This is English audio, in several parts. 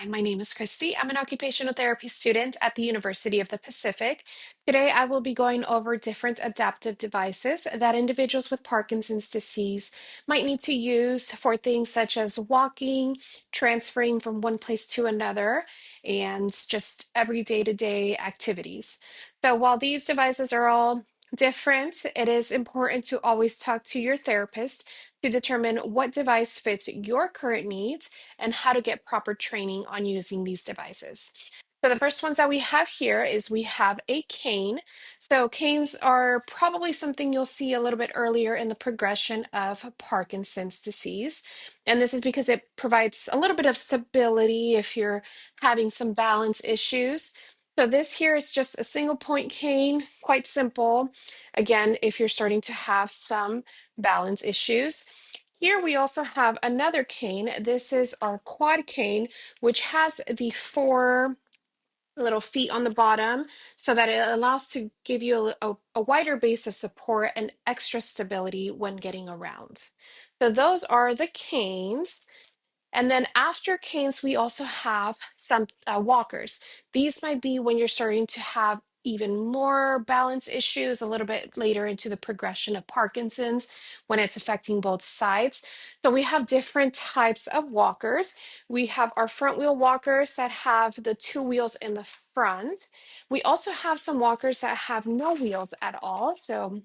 Hi, my name is Christy. I'm an occupational therapy student at the University of the Pacific. Today, I will be going over different adaptive devices that individuals with Parkinson's disease might need to use for things such as walking, transferring from one place to another, and just every day-to-day activities. So, while these devices are all different, it is important to always talk to your therapist to determine what device fits your current needs and how to get proper training on using these devices. So the first ones that we have here is we have a cane. So canes are probably something you'll see a little bit earlier in the progression of Parkinson's disease. And this is because it provides a little bit of stability if you're having some balance issues. So this here is just a single point cane, quite simple. Again, if you're starting to have some balance issues. Here we also have another cane. This is our quad cane, which has the four little feet on the bottom so that it allows to give you a wider base of support and extra stability when getting around. So those are the canes. And then after canes, we also have some walkers. These might be when you're starting to have even more balance issues a little bit later into the progression of Parkinson's when it's affecting both sides. So we have different types of walkers. We have our front wheel walkers that have the two wheels in the front. We also have some walkers that have no wheels at all. So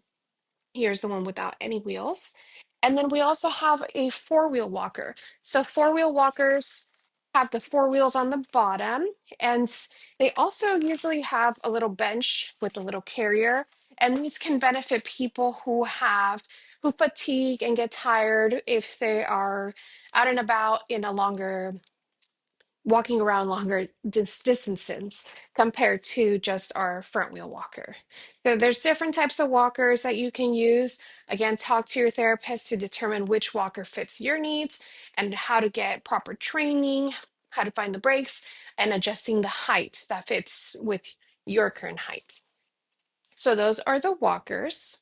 here's the one without any wheels. And then we also have a four-wheel walker. So four-wheel walkers have the four wheels on the bottom, and they also usually have a little bench with a little carrier. And these can benefit people who fatigue and get tired if they are out and about in a longer walking around longer distances compared to just our front wheel walker. So there's different types of walkers that you can use. Again, talk to your therapist to determine which walker fits your needs and how to get proper training, how to find the brakes, and adjusting the height that fits with your current height. So those are the walkers.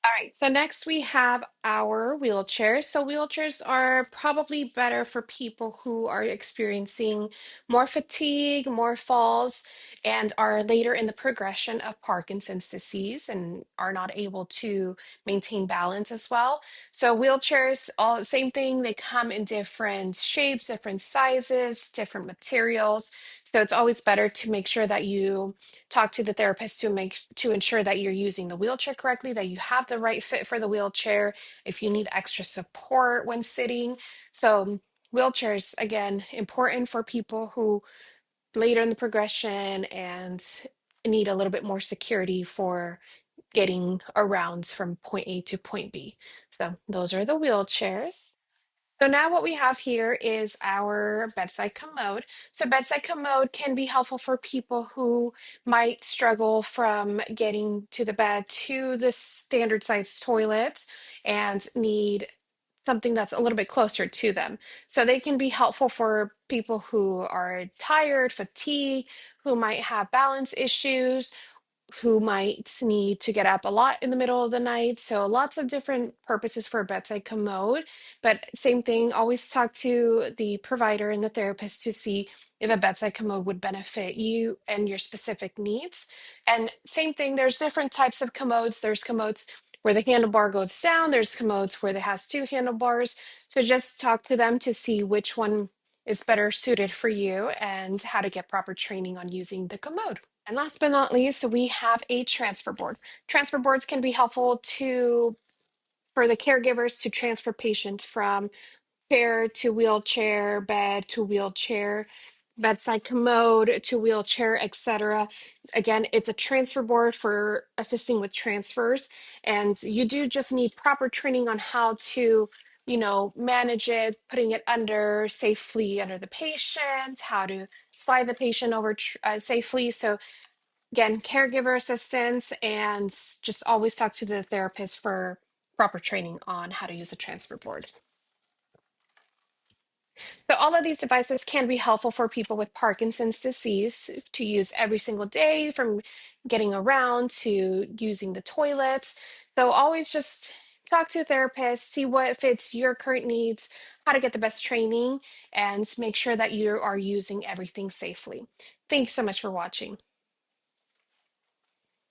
All right, so next we have our wheelchairs. So wheelchairs are probably better for people who are experiencing more fatigue, more falls, and are later in the progression of Parkinson's disease and are not able to maintain balance as well. So wheelchairs, all the same thing, they come in different shapes, different sizes, different materials. So it's always better to make sure that you talk to the therapist to ensure that you're using the wheelchair correctly, that you have the right fit for the wheelchair, if you need extra support when sitting. So wheelchairs, again, important for people who later in the progression and need a little bit more security for getting around from point A to point B. So those are the wheelchairs. So now what we have here is our bedside commode. So bedside commode can be helpful for people who might struggle from getting to the bed to the standard size toilet and need something that's a little bit closer to them. So they can be helpful for people who are tired, fatigued, who might have balance issues, who might need to get up a lot in the middle of the night. So lots of different purposes for a bedside commode. But same thing, always talk to the provider and the therapist to see if a bedside commode would benefit you and your specific needs. And same thing, there's different types of commodes. There's commodes where the handlebar goes down. There's commodes where it has two handlebars. So just talk to them to see which one is better suited for you and how to get proper training on using the commode. And last but not least, we have a transfer board. Transfer boards can be helpful for the caregivers to transfer patients from chair to wheelchair, bed to wheelchair, bedside commode to wheelchair, etc. Again, it's a transfer board for assisting with transfers, and you do just need proper training on how to, manage it, putting it under safely under the patient, how to slide the patient over safely. So again, caregiver assistance, and just always talk to the therapist for proper training on how to use a transfer board. So all of these devices can be helpful for people with Parkinson's disease to use every single day, from getting around to using the toilets. So always just talk to a therapist, see what fits your current needs, how to get the best training, and make sure that you are using everything safely. Thanks so much for watching.